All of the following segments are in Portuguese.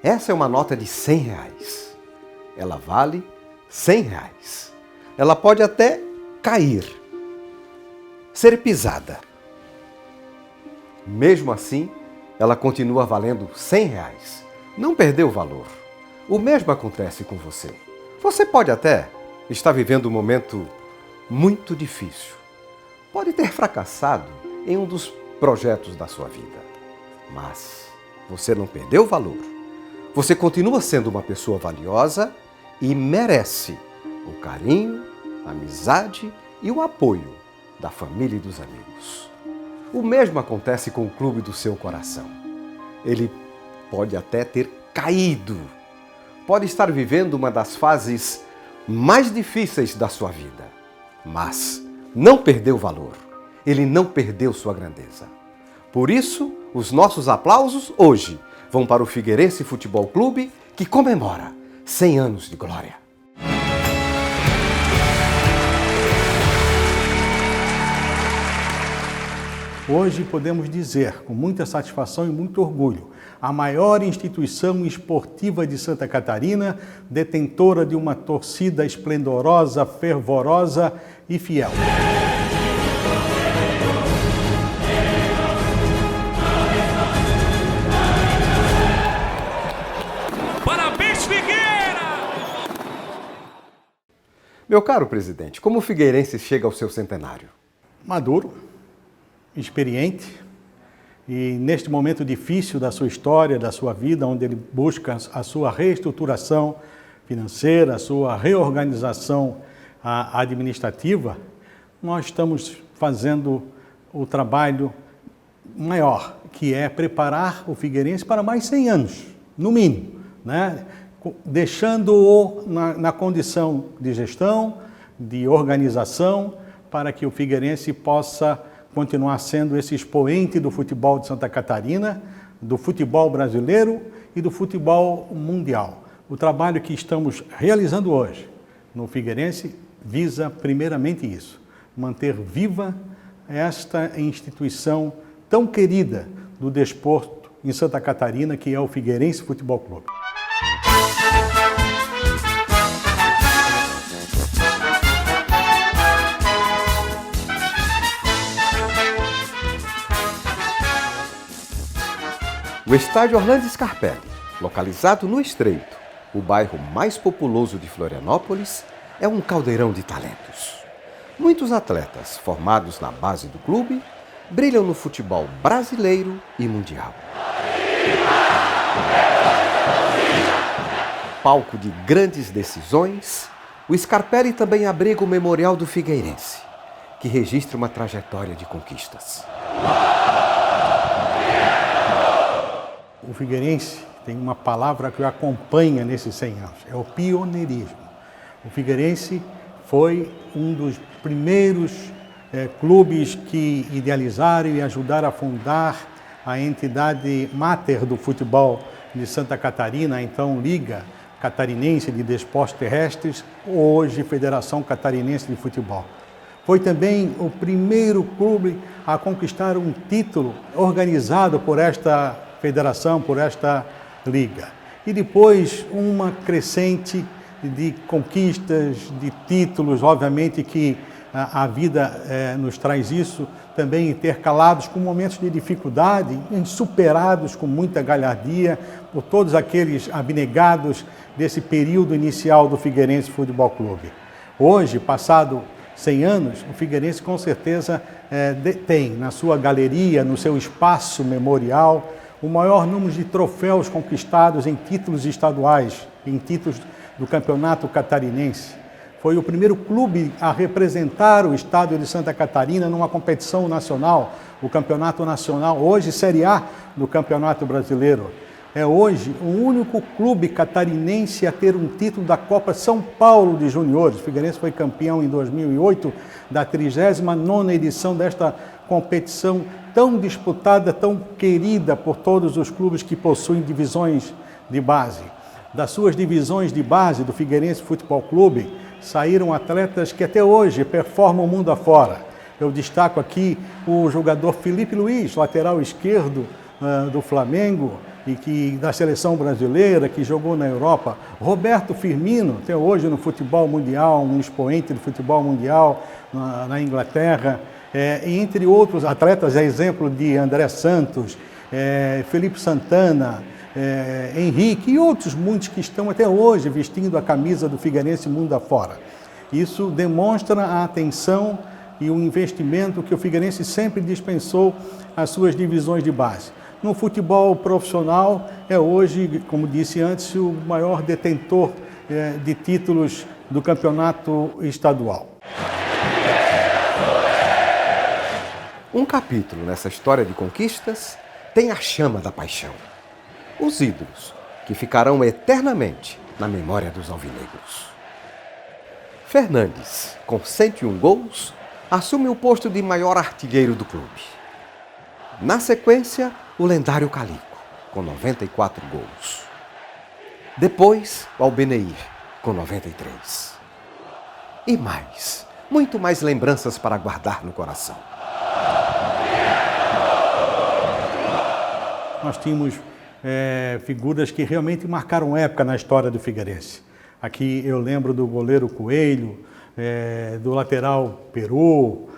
Essa é uma nota de R$100. Ela vale R$100. Ela pode até cair, ser pisada. Mesmo assim, ela continua valendo R$100. Não perdeu o valor. O mesmo acontece com você. Você pode até estar vivendo um momento muito difícil. Pode ter fracassado em um dos projetos da sua vida. Mas você não perdeu o valor. Você continua sendo uma pessoa valiosa e merece o carinho, a amizade e o apoio da família e dos amigos. O mesmo acontece com o clube do seu coração. Ele pode até ter caído. Pode estar vivendo uma das fases mais difíceis da sua vida. Mas não perdeu valor. Ele não perdeu sua grandeza. Por isso, os nossos aplausos hoje vão para o Figueirense Futebol Clube, que comemora 100 anos de glória. Hoje podemos dizer, com muita satisfação e muito orgulho, a maior instituição esportiva de Santa Catarina, detentora de uma torcida esplendorosa, fervorosa e fiel. Parabéns, Figueira! Meu caro presidente, como o Figueirense chega ao seu centenário? Maduro, experiente e neste momento difícil da sua história, da sua vida, onde ele busca a sua reestruturação financeira, a sua reorganização administrativa, nós estamos fazendo o trabalho maior, que é preparar o Figueirense para mais 100 anos, no mínimo, né? Deixando-o na condição de gestão, de organização, para que o Figueirense possa continuar sendo esse expoente do futebol de Santa Catarina, do futebol brasileiro e do futebol mundial. O trabalho que estamos realizando hoje no Figueirense visa primeiramente isso, manter viva esta instituição tão querida do desporto em Santa Catarina, que é o Figueirense Futebol Clube. O estádio Orlando Scarpelli, localizado no Estreito, o bairro mais populoso de Florianópolis, é um caldeirão de talentos. Muitos atletas formados na base do clube brilham no futebol brasileiro e mundial. Palco de grandes decisões, o Scarpelli também abriga o Memorial do Figueirense, que registra uma trajetória de conquistas. O Figueirense tem uma palavra que o acompanha nesses 100 anos, é o pioneirismo. O Figueirense foi um dos primeiros clubes que idealizaram e ajudaram a fundar a entidade máter do futebol de Santa Catarina, então Liga Catarinense de Desportos Terrestres, hoje Federação Catarinense de Futebol. Foi também o primeiro clube a conquistar um título organizado por esta federação, por esta liga. E depois uma crescente de conquistas, de títulos, obviamente que a vida nos traz isso, também intercalados com momentos de dificuldade, superados com muita galhardia por todos aqueles abnegados desse período inicial do Figueirense Futebol Clube. Hoje, passado 100 anos, o Figueirense com certeza tem na sua galeria, no seu espaço memorial, o maior número de troféus conquistados em títulos estaduais, em títulos do Campeonato Catarinense. Foi o primeiro clube a representar o estado de Santa Catarina numa competição nacional, o Campeonato Nacional, hoje Série A do Campeonato Brasileiro. É hoje o único clube catarinense a ter um título da Copa São Paulo de Juniores. O Figueirense foi campeão em 2008 da 39ª edição desta competição tão disputada, tão querida por todos os clubes que possuem divisões de base. Das suas divisões de base do Figueirense Futebol Clube, saíram atletas que até hoje performam o mundo afora. Eu destaco aqui o jogador Felipe Luiz, lateral esquerdo do Flamengo, e que da seleção brasileira, que jogou na Europa. Roberto Firmino, até hoje no futebol mundial, um expoente do futebol mundial na Inglaterra, entre outros atletas, exemplo de André Santos, Felipe Santana, Henrique e outros muitos que estão até hoje vestindo a camisa do Figueirense mundo afora. Isso demonstra a atenção e o investimento que o Figueirense sempre dispensou às suas divisões de base. No futebol profissional, é hoje, como disse antes, o maior detentor de títulos do campeonato estadual. Um capítulo nessa história de conquistas tem a chama da paixão. Os ídolos, que ficarão eternamente na memória dos alvinegros. Fernandes, com 101 gols, assume o posto de maior artilheiro do clube. Na sequência, o lendário Calico, com 94 gols. Depois, o Albeneir, com 93. E mais, muito mais lembranças para guardar no coração. Nós tínhamos figuras que realmente marcaram época na história do Figueirense. Aqui eu lembro do goleiro Coelho, do lateral Peru,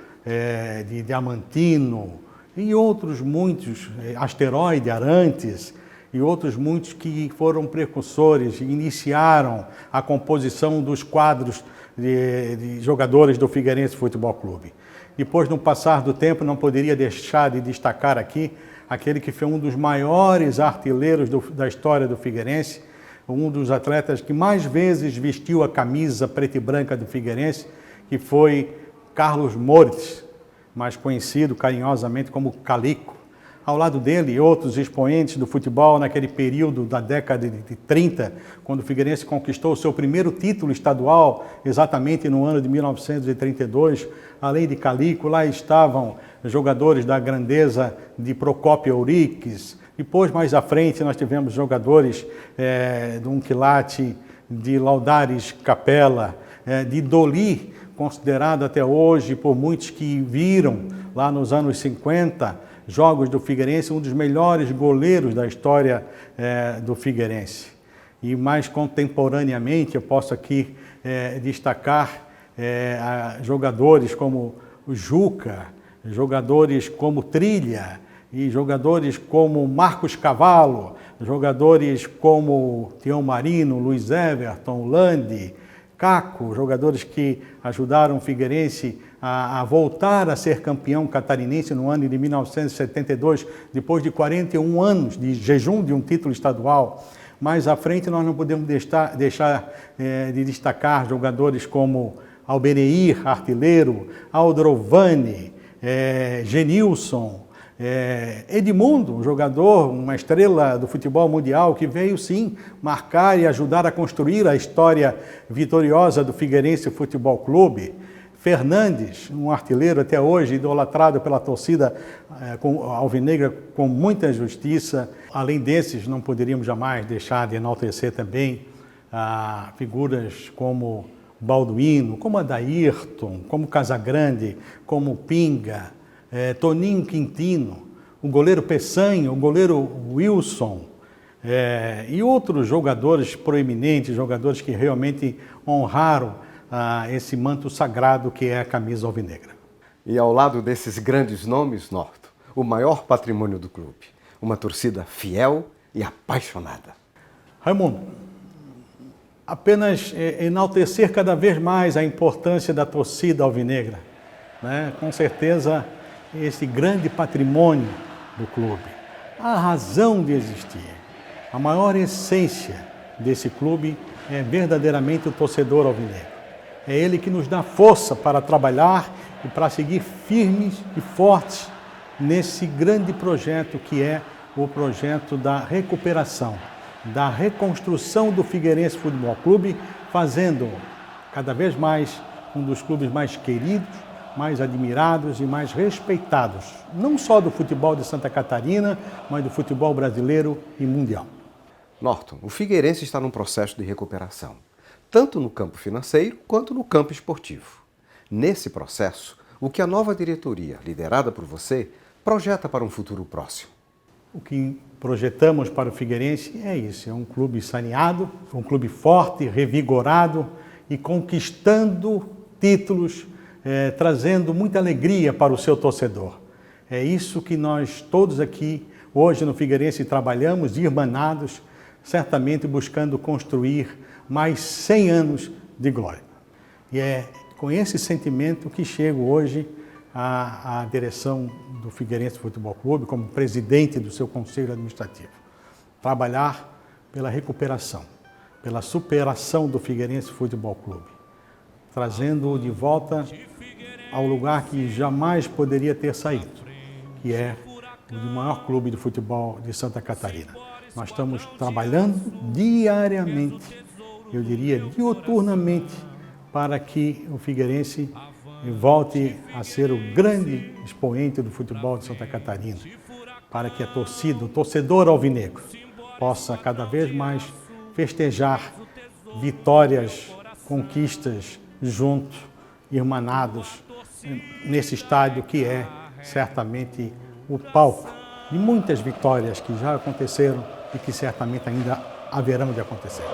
de Diamantino e outros muitos, Asteroide, Arantes e outros muitos que foram precursores, iniciaram a composição dos quadros de jogadores do Figueirense Futebol Clube. Depois, no passar do tempo, não poderia deixar de destacar aqui aquele que foi um dos maiores artilheiros da história do Figueirense, um dos atletas que mais vezes vestiu a camisa preta e branca do Figueirense, que foi Carlos Moritz, mais conhecido carinhosamente como Calico. Ao lado dele, outros expoentes do futebol naquele período da década de 30, quando o Figueirense conquistou o seu primeiro título estadual, exatamente no ano de 1932. Além de Calico, lá estavam jogadores da grandeza de Procópio Euriques. Depois, mais à frente, nós tivemos jogadores de um quilate, de Laudares Capella, de Doli, considerado até hoje por muitos que viram lá nos anos 50 jogos do Figueirense, um dos melhores goleiros da história do Figueirense. E mais contemporaneamente, eu posso aqui destacar jogadores como o Juca, jogadores como Trilha, e jogadores como Marcos Cavallo, jogadores como Tião Marino, Luiz Everton, Landi, Caco, jogadores que ajudaram o Figueirense a voltar a ser campeão catarinense no ano de 1972, depois de 41 anos de jejum de um título estadual. Mais à frente, nós não podemos deixar de destacar jogadores como Albeneir, artilheiro, Aldrovani, Genilson, Edmundo, um jogador, uma estrela do futebol mundial que veio sim marcar e ajudar a construir a história vitoriosa do Figueirense Futebol Clube. Fernandes, um artilheiro até hoje idolatrado pela torcida alvinegra com muita justiça. Além desses, não poderíamos jamais deixar de enaltecer também figuras como Balduino, como Adairton, como Casagrande, como Pinga, Toninho Quintino, o goleiro Peçanha, o goleiro Wilson, e outros jogadores proeminentes, jogadores que realmente honraram esse manto sagrado que é a camisa alvinegra. E ao lado desses grandes nomes, Norton, o maior patrimônio do clube, uma torcida fiel e apaixonada. Raimundo, apenas enaltecer cada vez mais a importância da torcida alvinegra, né? Com certeza, esse grande patrimônio do clube, a razão de existir, a maior essência desse clube é verdadeiramente o torcedor alvinegro. É ele que nos dá força para trabalhar e para seguir firmes e fortes nesse grande projeto que é o projeto da recuperação, da reconstrução do Figueirense Futebol Clube, fazendo cada vez mais um dos clubes mais queridos, mais admirados e mais respeitados, não só do futebol de Santa Catarina, mas do futebol brasileiro e mundial. Norton, o Figueirense está num processo de recuperação, tanto no campo financeiro quanto no campo esportivo. Nesse processo, o que a nova diretoria, liderada por você, projeta para um futuro próximo? o que projetamos para o Figueirense é isso, é um clube saneado, um clube forte, revigorado e conquistando títulos, trazendo muita alegria para o seu torcedor. É isso que nós todos aqui, hoje no Figueirense, trabalhamos, irmanados, certamente buscando construir mais 100 anos de glória. E é com esse sentimento que chego hoje à direção do Figueirense Futebol Clube, como presidente do seu conselho administrativo. Trabalhar pela recuperação, pela superação do Figueirense Futebol Clube, trazendo-o de volta ao lugar que jamais poderia ter saído, que é o maior clube de futebol de Santa Catarina. Nós estamos trabalhando diariamente, eu diria diuturnamente, para que o Figueirense volte a ser o grande expoente do futebol de Santa Catarina, para que a torcida, o torcedor alvinegro, possa cada vez mais festejar vitórias, conquistas juntos, irmanados, nesse estádio que é certamente o palco de muitas vitórias que já aconteceram e que certamente ainda haverão de acontecer.